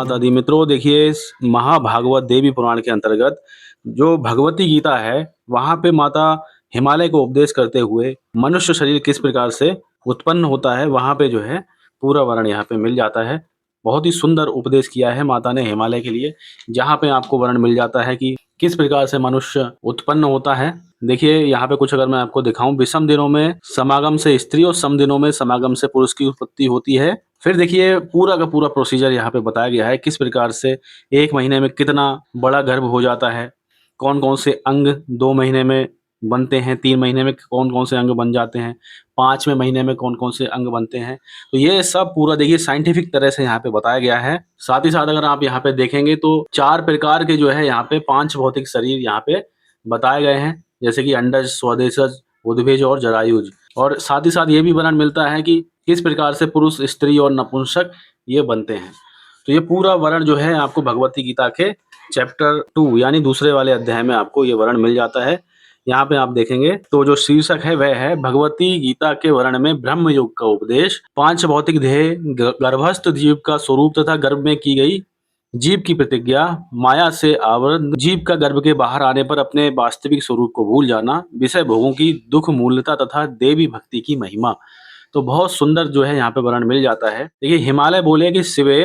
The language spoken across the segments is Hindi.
माता दी। मित्रों देखिए, इस महाभागवत देवी पुराण के अंतर्गत जो भगवती गीता है, वहाँ पे माता हिमालय को उपदेश करते हुए मनुष्य शरीर किस प्रकार से उत्पन्न होता है, वहाँ पे जो है पूरा वर्णन यहाँ पे मिल जाता है। बहुत ही सुंदर उपदेश किया है माता ने हिमालय के लिए, जहाँ पे आपको वर्णन मिल जाता है कि किस प्रकार से मनुष्य उत्पन्न होता है। देखिए यहाँ पे कुछ अगर मैं आपको दिखाऊं, विषम दिनों में समागम से स्त्री और सम दिनों में समागम से पुरुष की उत्पत्ति होती है। फिर देखिए पूरा का पूरा प्रोसीजर यहाँ पे बताया गया है, किस प्रकार से 1 महीने में कितना बड़ा गर्भ हो जाता है, कौन-कौन से अंग 2 महीने में बनते हैं, 3 महीने में कौन-कौन से अंग बन जाते हैं, 5वें महीने में कौन-कौन से अंग बनते हैं। तो ये सब पूरा देखिए साइंटिफिक तरह से यहाँ पे बताया गया है। साथ ही साथ अगर आप यहाँ पे देखेंगे तो 4 प्रकार के जो है यहाँ पे 5 भौतिक शरीर यहाँ पे बताए गए हैं, जैसे कि अंडज, स्वदेशज, उद्भिज और जरायुज। और साथ ही साथ ये भी वर्णन मिलता है कि किस प्रकार से पुरुष, स्त्री और नपुंसक ये बनते हैं। तो ये पूरा वर्णन जो है आपको भगवती गीता के चैप्टर 2 यानी दूसरे वाले अध्याय में आपको ये वर्णन मिल जाता है। यहाँ पे आप देखेंगे तो जो शीर्षक है वह है भगवती गीता के वर्णन में ब्रह्म योग का उपदेश, 5 भौतिक देह, गर्भस्थ जीव का स्वरूप तथा गर्भ में की गई जीव की प्रतिज्ञा, माया से आवृत जीव का गर्भ के बाहर आने पर अपने वास्तविक स्वरूप को भूल जाना, विषय भोगों की दुख मूलता तथा देवी भक्ति की महिमा। तो बहुत सुंदर जो है यहाँ पे वर्णन मिल जाता है। देखिए हिमालय बोले कि शिवे,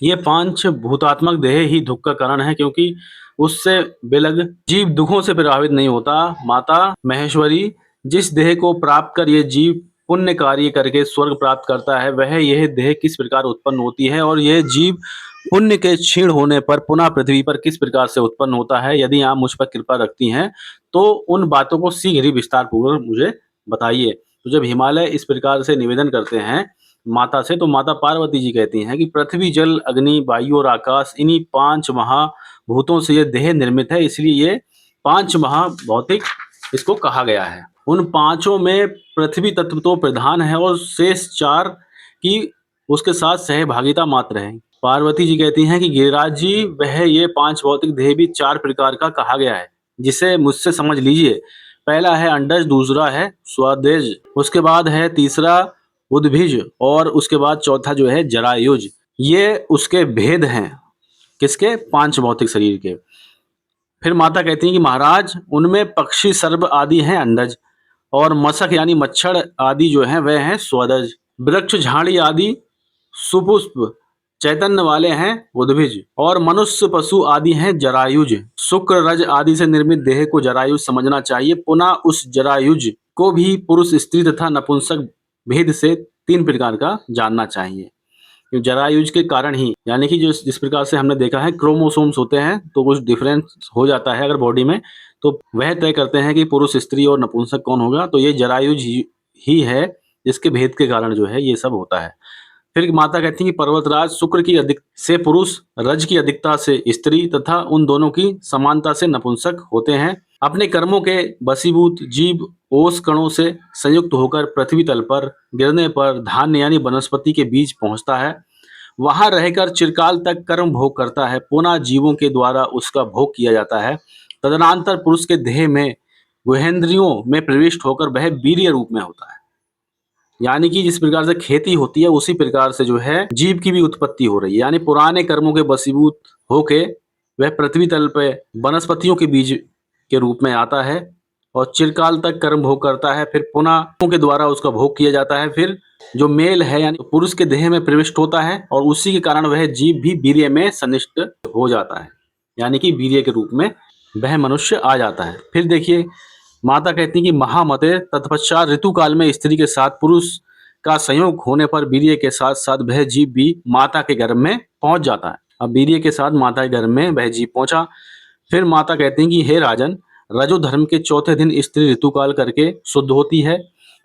ये 5 भूतात्मक देह ही दुख का कारण है, क्योंकि उससे विलग जीव दुखों से प्रभावित नहीं होता। माता महेश्वरी, जिस देह को प्राप्त कर ये जीव पुण्य कार्य करके स्वर्ग प्राप्त करता है, वह यह देह किस प्रकार उत्पन्न होती है और यह जीव पुण्य के क्षीण होने पर पुनः पृथ्वी पर किस प्रकार से उत्पन्न होता है। यदि आप मुझ पर कृपा रखती हैं तो उन बातों को शीघ्र ही विस्तार पूर्वक मुझे बताइए। तो जब हिमालय इस प्रकार से निवेदन करते हैं माता से, तो माता पार्वती जी कहती हैं कि पृथ्वी, जल, अग्नि, वायु और आकाश, इन्हीं 5 महाभूतों से ये देह निर्मित है, इसलिए ये 5 महाभौतिक इसको कहा गया है। उन 5 में पृथ्वी तत्व तो प्रधान है और शेष 4 की उसके साथ सहभागिता मात्र है। पार्वती जी कहती हैं कि गिरिराज जी, वह ये 5 भौतिक देह भी 4 प्रकार का कहा गया है, जिसे मुझसे समझ लीजिए। पहला है अंडज, दूसरा है स्वदेज, उसके बाद है तीसरा उद्भिज और उसके बाद चौथा जो है जरायुज। ये उसके भेद हैं, किसके? 5 भौतिक शरीर के। फिर माता कहती हैं कि महाराज, उनमें पक्षी, सर्प आदि हैं अंडज, और मशक यानी मच्छर आदि जो हैं वह हैं स्वदज, वृक्ष, झाड़ी आदि सुपुष्प चैतन्य वाले हैं उद्भिज, और मनुष्य, पशु आदि हैं जरायुज। शुक्र, रज आदि से निर्मित देह को जरायुज समझना चाहिए। पुनः उस जरायुज को भी पुरुष, स्त्री तथा नपुंसक भेद से 3 प्रकार का जानना चाहिए। जरायुज के कारण ही, यानी कि जिस प्रकार से हमने देखा है क्रोमोसोम्स होते हैं तो कुछ डिफरेंस हो जाता है अगर बॉडी में, तो वह तय करते हैं कि पुरुष, स्त्री और नपुंसक कौन होगा। तो ये जरायुज ही है जिसके भेद के कारण जो है ये सब होता है। फिर माता कहती हैं कि पर्वतराज, शुक्र की अधिक से पुरुष, रज की अधिकता से स्त्री तथा उन दोनों की समानता से नपुंसक होते हैं। अपने कर्मों के वशीभूत जीव ओस कणों से संयुक्त होकर पृथ्वी तल पर गिरने पर धान्य यानी वनस्पति के बीज पहुंचता है, वहां रहकर चिरकाल तक कर्म भोग करता है, पुनः जीवों के द्वारा उसका भोग किया जाता है। तदनंतर पुरुष के देह में गुहेंद्रियों में प्रविष्ट होकर वह वीर्य रूप में होता है। यानी कि जिस प्रकार से खेती होती है उसी प्रकार से जो है जीव की भी उत्पत्ति हो रही है, यानी पुराने कर्मों के वशीभूत होके वह पृथ्वी तल पे वनस्पतियों के बीज के रूप में आता है और चिरकाल तक कर्म भोग करता है, फिर पुनः के द्वारा उसका भोग किया जाता है। फिर जो मेल है यानी पुरुष के देह में प्रविष्ट होता है और उसी के कारण वह जीव भी वीर्य में सन्निष्ट हो जाता है, यानी कि वीर्य के रूप में वह मनुष्य आ जाता है। फिर देखिए माता कहती है कि महामते, तत्पश्चात ऋतु काल में स्त्री के साथ पुरुष का संयोग होने पर वीर्य के साथ साथ वह जीव भी माता के गर्भ में पहुंच जाता है। अब वीर्य के साथ माता के गर्भ में वह जीव पहुंचा। फिर माता कहती हैं कि हे राजन, रजो धर्म के चौथे दिन स्त्री ऋतुकाल करके शुद्ध होती है।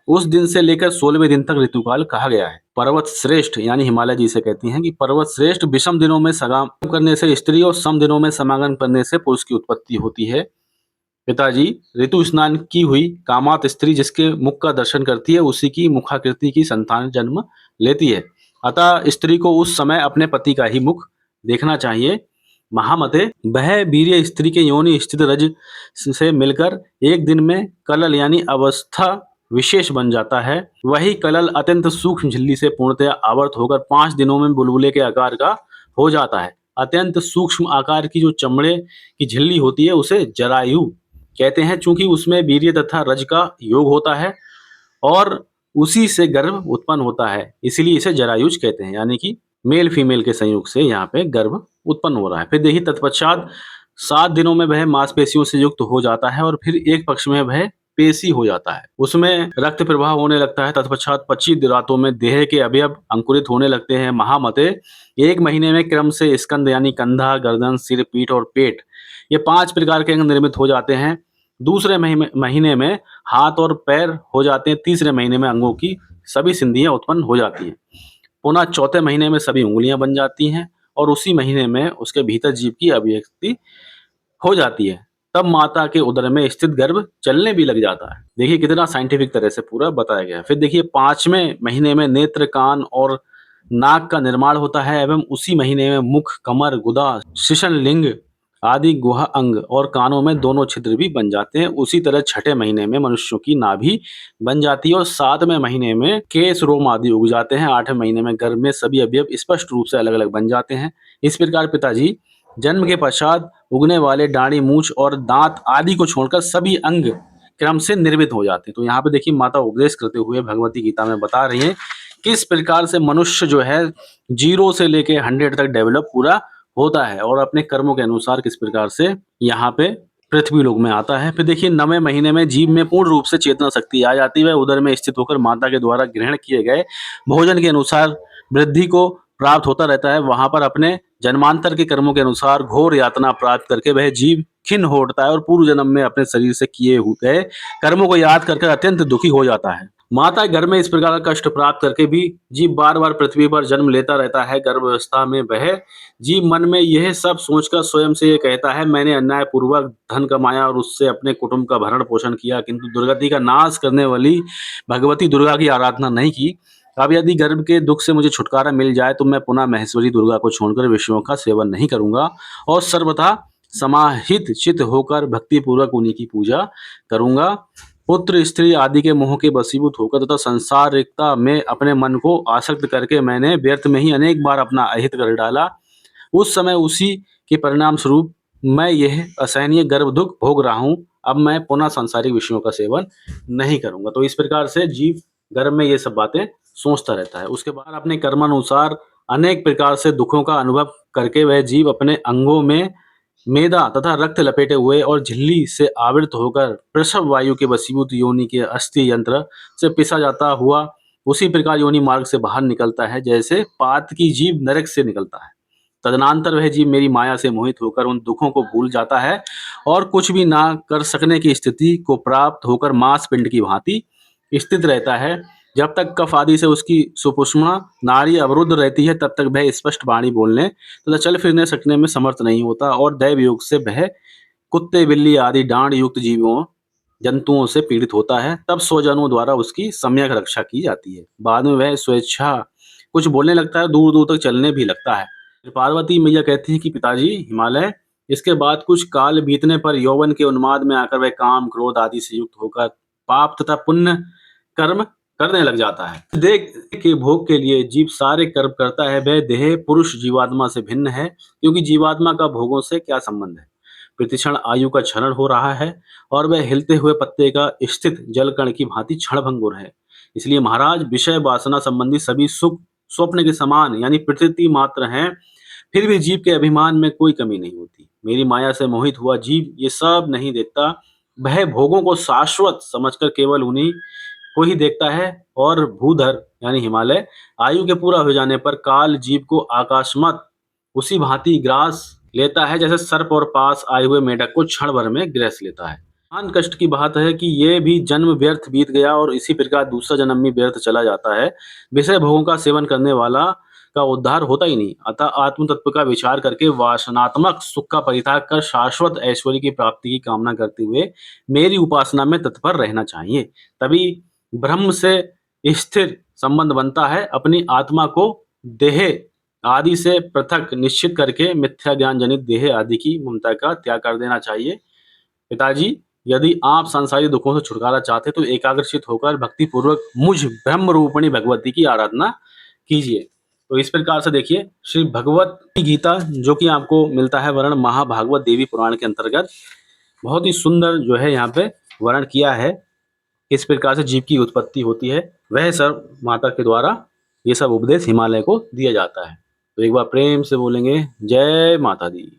उस दिन से लेकर 16वें दिन तक ऋतुकाल कहा गया है। पर्वत श्रेष्ठ यानी हिमालय जी से कहती हैं कि पर्वत श्रेष्ठ, विषम दिनों में समागम करने से स्त्री और सम दिनों में समागम करने से पुरुष की उत्पत्ति होती है। पिताजी, ऋतु स्नान की हुई कामात स्त्री जिसके मुख का दर्शन करती है उसी की मुखाकृति की संतान जन्म लेती है, अतः स्त्री को उस समय अपने पति का ही मुख देखना चाहिए। महामते, वह वीर्य स्त्री के योनि स्थित रज से मिलकर एक दिन में कलल यानी अवस्था विशेष बन जाता है। वही कलल अत्यंत सूक्ष्म झिल्ली से पूर्णतया आवृत होकर 5 दिनों में बुलबुले के आकार का हो जाता है। अत्यंत सूक्ष्म आकार की जो चमड़े की झिल्ली होती है उसे जरायु कहते हैं, चूंकि उसमें वीर्य तथा रज का योग होता है और उसी से गर्भ उत्पन्न होता है, इसीलिए इसे जरायुज कहते हैं, यानी कि मेल फीमेल के संयोग से यहाँ पे गर्भ उत्पन्न हो रहा है। फिर देखिए तत्पश्चात 7 दिनों में वह मांसपेशियों से युक्त हो जाता है और फिर एक पक्ष में वह पेशी हो जाता है, उसमें रक्त प्रवाह होने लगता है। तत्पश्चात 25 रातों में देह के अवयव अंकुरित होने लगते हैं। महामते 1 महीने में क्रम से स्कंद यानी कंधा, गर्दन, सिर, पीठ और पेट, ये 5 प्रकार के अंग निर्मित हो जाते हैं। दूसरे महीने में हाथ और पैर हो जाते हैं। तीसरे महीने में अंगों की सभी संधियां उत्पन्न हो जाती हैं। पुनः चौथे महीने में सभी उंगलियां बन जाती हैं और उसी महीने में उसके भीतर जीव की अभिव्यक्ति हो जाती है। तब माता के उदर में स्थित गर्भ चलने भी लग जाता है। देखिए कितना साइंटिफिक तरह से पूरा बताया गया है। फिर देखिए 5वें महीने में नेत्र, कान और नाक का निर्माण होता है एवं उसी महीने में मुख, कमर, गुदा, शिशन लिंग आदि गुहा अंग और कानों में दोनों छिद्र भी बन जाते हैं। उसी तरह 6ठे महीने में मनुष्यों की नाभि बन जाती है और 7वें महीने में केश, रोम आदि उग जाते हैं। 8वें महीने में गर्भ में सभी अवयव स्पष्ट रूप से अलग अलग बन जाते हैं। इस प्रकार पिताजी जन्म के पश्चात उगने वाले दाढ़ी, मूछ और दांत आदि को छोड़कर सभी अंग क्रम से निर्मित हो जाते हैं। तो यहाँ पे देखिए माता उपदेश करते हुए भगवती गीता में बता रही है किस प्रकार से मनुष्य जो है 0 से लेके 100 तक डेवलप पूरा होता है और अपने कर्मों के अनुसार किस प्रकार से यहाँ पे पृथ्वी लोक में आता है। फिर देखिए 9वें महीने में जीव में पूर्ण रूप से चेतना शक्ति आ जाती है। वह उदर में स्थित होकर माता के द्वारा ग्रहण किए गए भोजन के अनुसार वृद्धि को प्राप्त होता रहता है। वहां पर अपने जन्मांतर के कर्मों के अनुसार घोर यातना प्राप्त करके वह जीव खिन्न हो उठता है और पूर्व जन्म में अपने शरीर से किए हुए कर्मों को याद करके अत्यंत दुखी हो जाता है। माता घर में इस प्रकार का कष्ट प्राप्त करके भी जीव बार बार पृथ्वी पर जन्म लेता रहता है। गर्भावस्था में वह जीव मन में यह सब सोचकर स्वयं से ये कहता है, मैंने अन्याय पूर्वक धन कमाया और उससे अपने कुटुंब का भरण पोषण किया, किंतु दुर्गति का नाश करने वाली भगवती दुर्गा की आराधना नहीं की। अब यदि गर्भ के दुख से मुझे छुटकारा मिल जाए तो मैं पुनः महेश्वरी दुर्गा को छोड़कर विषयों का सेवन नहीं करूंगा और सर्वथा समाहित चित्त होकर भक्ति पूर्वक उन्हीं की पूजा करूंगा। पुत्र, स्त्री आदि के मोह के वशीभूत होकर तथा संसारिकता में अपने मन को आसक्त करके मैंने व्यर्थ में ही अनेक बार अपना अहित कर डाला। उस समय उसी के परिणाम स्वरूप मैं यह असहनीय गर्भ दुख भोग रहा हूँ। अब मैं पुनः सांसारिक विषयों का सेवन नहीं करूंगा। तो इस प्रकार से जीव गर्भ में ये सब बातें सोचता रहता है। उसके बाद अपने कर्मानुसार अनेक प्रकार से दुखों का अनुभव करके वह जीव अपने अंगों में मेदा तथा रक्त लपेटे हुए और झिल्ली से आवृत होकर प्रसव वायु के वशीभूत योनि के अस्थि यंत्र से पिसा जाता हुआ उसी प्रकार योनि मार्ग से बाहर निकलता है जैसे पात की जीव नरक से निकलता है। तदनंतर वह जीव मेरी माया से मोहित होकर उन दुखों को भूल जाता है और कुछ भी ना कर सकने की स्थिति को प्राप्त होकर मांस पिंड की भांति स्थित रहता है। जब तक कफ आदि से उसकी सुषुम्ना नाड़ी अवरुद्ध रहती है तब तक वह स्पष्ट वाणी बोलने तथा चल फिरने सकने में समर्थ नहीं होता और दैव योग से वह कुत्ते, बिल्ली आदि डांड युक्त जीवों जंतुओं से पीड़ित होता है। तब स्वजनों द्वारा उसकी सम्यक रक्षा की जाती है। बाद में वह स्वेच्छा कुछ बोलने लगता है, दूर दूर तक चलने भी लगता है। फिर पार्वती मैया कहती है कि पिताजी हिमालय, इसके बाद कुछ काल बीतने पर यौवन के उन्माद में आकर वह काम, क्रोध आदि से युक्त होकर पाप तथा पुण्य कर्म करने लग जाता है। देह के भोग के लिए जीव सारे कर्म करता है। वह देह पुरुष जीवात्मा से भिन्न है, क्योंकि जीवात्मा का भोगों से क्या संबंध है। प्रतिक्षण आयु का क्षरण हो रहा है और वह हिलते हुए पत्ते का स्थित जल कण की भांति क्षणभंगुर है। इसलिए महाराज, विषय वासना संबंधी सभी सुख स्वप्न के समान यानी प्रतीति मात्र हैं, फिर भी जीव के अभिमान में कोई कमी नहीं होती। मेरी माया से मोहित हुआ जीव ये सब नहीं देखता। वह भोगों को शाश्वत समझकर केवल उन्हीं को ही देखता है और भूधर यानी हिमालय आयु के पूरा हो जाने पर काल जीव को आकाशमत उसी भांति ग्रास लेता है जैसे सर्प और पास आए हुए मेढक को क्षण भर में ग्रस लेता है। महान कष्ट की बात है कि ये भी जन्म व्यर्थ बीत गया और इसी प्रकार दूसरा जन्म भी व्यर्थ चला जाता है। विषय भोगों का सेवन करने वाला का उद्धार होता ही नहीं। अतः आत्म तत्व का विचार करके वासनात्मक सुख का परित्याग कर शाश्वत ऐश्वर्य की प्राप्ति की कामना करते हुए मेरी उपासना में तत्पर रहना चाहिए। तभी ब्रह्म से स्थिर संबंध बनता है। अपनी आत्मा को देह आदि से पृथक निश्चित करके मिथ्या ज्ञान जनित देह आदि की ममता का त्याग कर देना चाहिए। पिताजी, यदि आप सांसारिक दुखों से छुटकारा चाहते तो एकाग्रचित होकर भक्ति पूर्वक मुझ ब्रह्म रूपिणी भगवती की आराधना कीजिए। तो इस प्रकार से देखिए श्री भगवत गीता जो कि आपको मिलता है वर्णन महाभागवत देवी पुराण के अंतर्गत, बहुत ही सुंदर जो है यहाँ पे वर्णन किया है, किस प्रकार से जीव की उत्पत्ति होती है, वह सब माता के द्वारा ये सब उपदेश हिमालय को दिया जाता है। तो एक बार प्रेम से बोलेंगे जय माता दी।